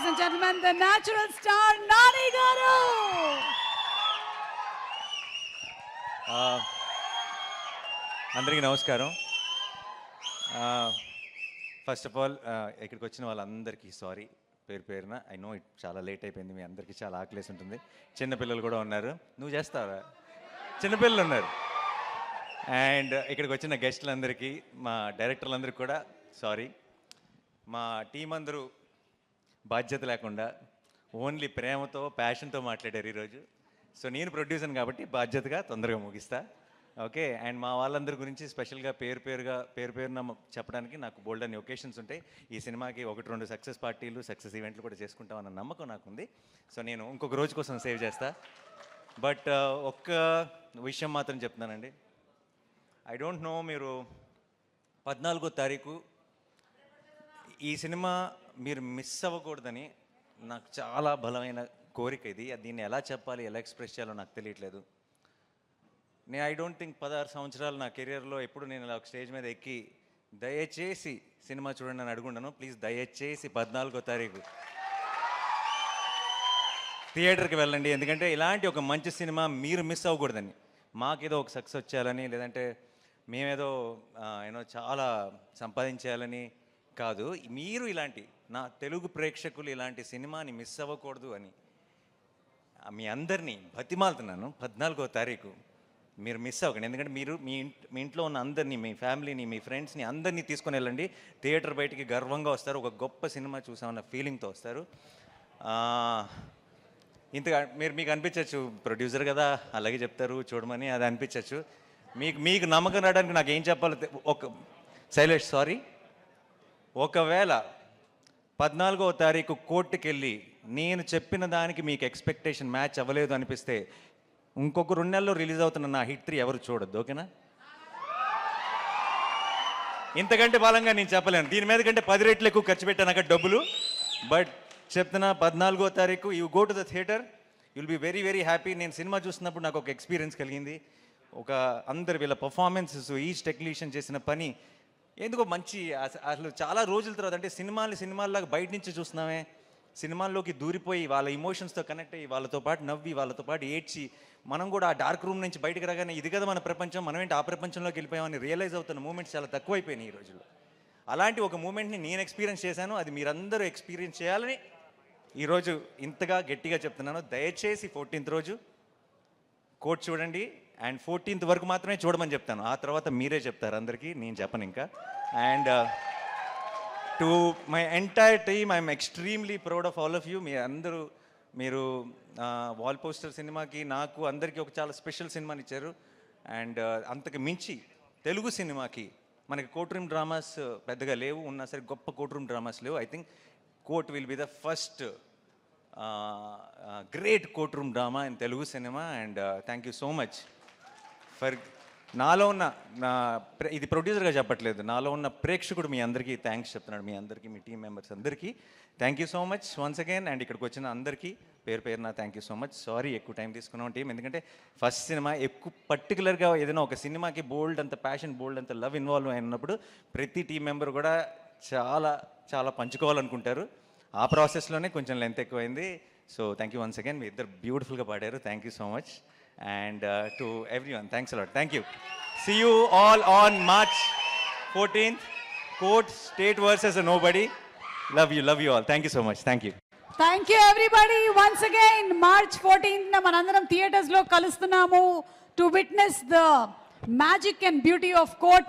ladies and gentlemen, the natural star Nani Garu. అందరికీ నమస్కారం. First of all ఇక్కడికి వచ్చిన వాళ్ళందరికీ సారీ పేరు పేరున. ఐ నో ఇట్ చాలా లేట్ అయిపోయింది, మీ అందరికీ చాలా ఆకలేసి ఉంటుంది. చిన్నపిల్లలు కూడా ఉన్నారు. నువ్వు చేస్తావా? చిన్నపిల్లలు ఉన్నారు. అండ్ ఇక్కడికి వచ్చిన గెస్టులందరికీ, మా డైరెక్టర్లందరికీ కూడా సారీ. మా టీం అందరూ బాధ్యత లేకుండా ఓన్లీ ప్రేమతో ప్యాషన్తో మాట్లాడారు ఈరోజు. సో నేను ప్రొడ్యూసర్ కాబట్టి బాధ్యతగా తొందరగా ముగిస్తా. ఓకే. అండ్ మా వాళ్ళందరి గురించి స్పెషల్గా పేరు పేరున చెప్పడానికి నాకు బోల్డ్ అని ఒకేషన్స్ ఉంటాయి. ఈ సినిమాకి 1-2 సక్సెస్ పార్టీలు, సక్సెస్ ఈవెంట్లు కూడా చేసుకుంటామన్న నమ్మకం నాకుంది. సో నేను ఇంకొక రోజు కోసం సేవ్ చేస్తా. బట్ ఒక్క విషయం మాత్రం చెప్తున్నానండి. ఐ డోంట్ నో, మీరు 14వ తారీఖు ఈ సినిమా మీరు మిస్ అవ్వకూడదని నాకు చాలా బలమైన కోరిక ఇది. దీన్ని ఎలా చెప్పాలి, ఎలా ఎక్స్ప్రెస్ చేయాలో నాకు తెలియట్లేదు. నేను ఐ డోంట్ థింక్ 16 సంవత్సరాలు నా కెరియర్లో ఎప్పుడు నేను ఇలా ఒక స్టేజ్ మీద ఎక్కి దయచేసి సినిమా చూడండి అని అడుగుండను. ప్లీజ్ దయచేసి 14వ తారీఖు థియేటర్కి వెళ్ళండి. ఎందుకంటే ఇలాంటి ఒక మంచి సినిమా మీరు మిస్ అవ్వకూడదని, మాకేదో ఒక సక్సెస్ వచ్చేయాలని, లేదంటే మేమేదో చాలా సంపాదించేయాలని కాదు. మీరు ఇలాంటి నా తెలుగు ప్రేక్షకులు ఇలాంటి సినిమాని మిస్ అవ్వకూడదు అని మీ అందరినీ బతిమాలుతున్నాను. 14వ తారీఖు మీరు మిస్ అవ్వకండి. ఎందుకంటే మీరు మీ ఇంట్లో ఉన్న అందరినీ, మీ ఫ్యామిలీని, మీ ఫ్రెండ్స్ని అందరినీ తీసుకొని వెళ్ళండి. థియేటర్ బయటికి గర్వంగా వస్తారు. ఒక గొప్ప సినిమా చూసామన్న ఫీలింగ్తో వస్తారు. ఇంతగా మీకు అనిపించవచ్చు, ప్రొడ్యూసర్ కదా అలాగే చెప్తారు చూడమని, అది అనిపించవచ్చు. మీకు నమ్మకం రావడానికి నాకు ఏం చెప్పాలో శైలేష్ సారీ. ఒకవేళ 14వ తారీఖు కోర్టుకి వెళ్ళి నేను చెప్పిన దానికి మీకు ఎక్స్పెక్టేషన్ మ్యాచ్ అవ్వలేదు అనిపిస్తే ఇంకొక 2 నెలల్లో రిలీజ్ అవుతున్న నా హిట్ 3 ఎవరు చూడొద్దు. ఓకేనా? ఇంతకంటే బలంగా నేను చెప్పలేను. దీని మీద కంటే 10 రెట్లు ఎక్కువ ఖర్చు పెట్టాను అక్కడ డబ్బులు. బట్ చెప్తున్నా, 14వ తారీఖు you go to the theatre, you'll be very very happy. నేను సినిమా చూస్తున్నప్పుడు నాకు ఒక ఎక్స్పీరియన్స్ కలిగింది. అందరు వీళ్ళ పర్ఫార్మెన్సెస్, ఈచ్ టెక్నీషియన్ చేసిన పని ఎందుకో మంచి, అసలు చాలా రోజుల తర్వాత, అంటే సినిమాల్లాగా బయట నుంచి చూస్తున్నామే, సినిమాల్లోకి దూరిపోయి వాళ్ళ ఇమోషన్స్తో కనెక్ట్ అయ్యి వాళ్ళతో పాటు నవ్వి వాళ్ళతో పాటు ఏడ్చి మనం కూడా ఆ డార్క్ రూమ్ నుంచి బయటకు రాగానే ఇది కదా మన ప్రపంచం, మనం ఏంటి ఆ ప్రపంచంలోకి వెళ్ళిపోయామని రియలైజ్ అవుతున్న మూమెంట్స్ చాలా తక్కువైపోయినాయి ఈ రోజుల్లో. అలాంటి ఒక మూమెంట్ని నేను ఎక్స్పీరియన్స్ చేశాను. అది మీరందరూ ఎక్స్పీరియన్స్ చేయాలని ఈరోజు ఇంతగా గట్టిగా చెప్తున్నాను. దయచేసి 14th రోజు కోర్ట్ చూడండి. అండ్ 14th వరకు మాత్రమే చూడమని చెప్తాను. ఆ తర్వాత మీరే చెప్తారు అందరికీ, నేను చెప్పను ఇంకా. And to my entire team, I'm extremely proud of all of you. మీరు వాల్ పోస్టర్ సినిమాకి, నాకు అందరికీ ఒక చాలా స్పెషల్ సినిమాని ఇచ్చారు. అండ్ అంతకు మించి తెలుగు సినిమాకి మనకి కోర్ట్ రూమ్ డ్రామాస్ పెద్దగా లేవు, ఉన్నా సరే గొప్ప కోర్ట్ రూమ్ డ్రామాస్ లేవు. I think court will be the first great court room drama in Telugu cinema. And thank you so much for నాలో ఉన్న ఇది ప్రొడ్యూసర్గా చెప్పట్లేదు, నాలో ఉన్న ప్రేక్షకుడు మీ అందరికీ థ్యాంక్స్ చెప్తున్నాడు. మీ అందరికీ, మీ టీం మెంబర్స్ అందరికీ thank you so much once again. And ఇక్కడికి వచ్చిన అందరికీ పేరున thank you so much. Sorry ఎక్కువ టైం తీసుకున్నాం టీం, ఎందుకంటే ఫస్ట్ సినిమా ఎక్కువ పర్టికులర్గా ఏదైనా ఒక సినిమాకి బోల్డ్ అంత ప్యాషన్, బోల్డ్ అంత లవ్ ఇన్వాల్వ్ అయినప్పుడు ప్రతి టీం మెంబర్ కూడా చాలా చాలా పంచుకోవాలనుకుంటారు. ఆ ప్రాసెస్లోనే కొంచెం లెంత్ ఎక్కువైంది. So thank you once again. మీ ఇద్దరు బ్యూటిఫుల్గా పాడారు. Thank you so much. And to everyone, thanks a lot. Thank you. See you all on March 14th. Court, State versus Nobody. Love you all. Thank you so much. Thank you. Thank you everybody once again. March 14th na manandaram theaters lo kalustunamu to witness the magic and beauty of Court.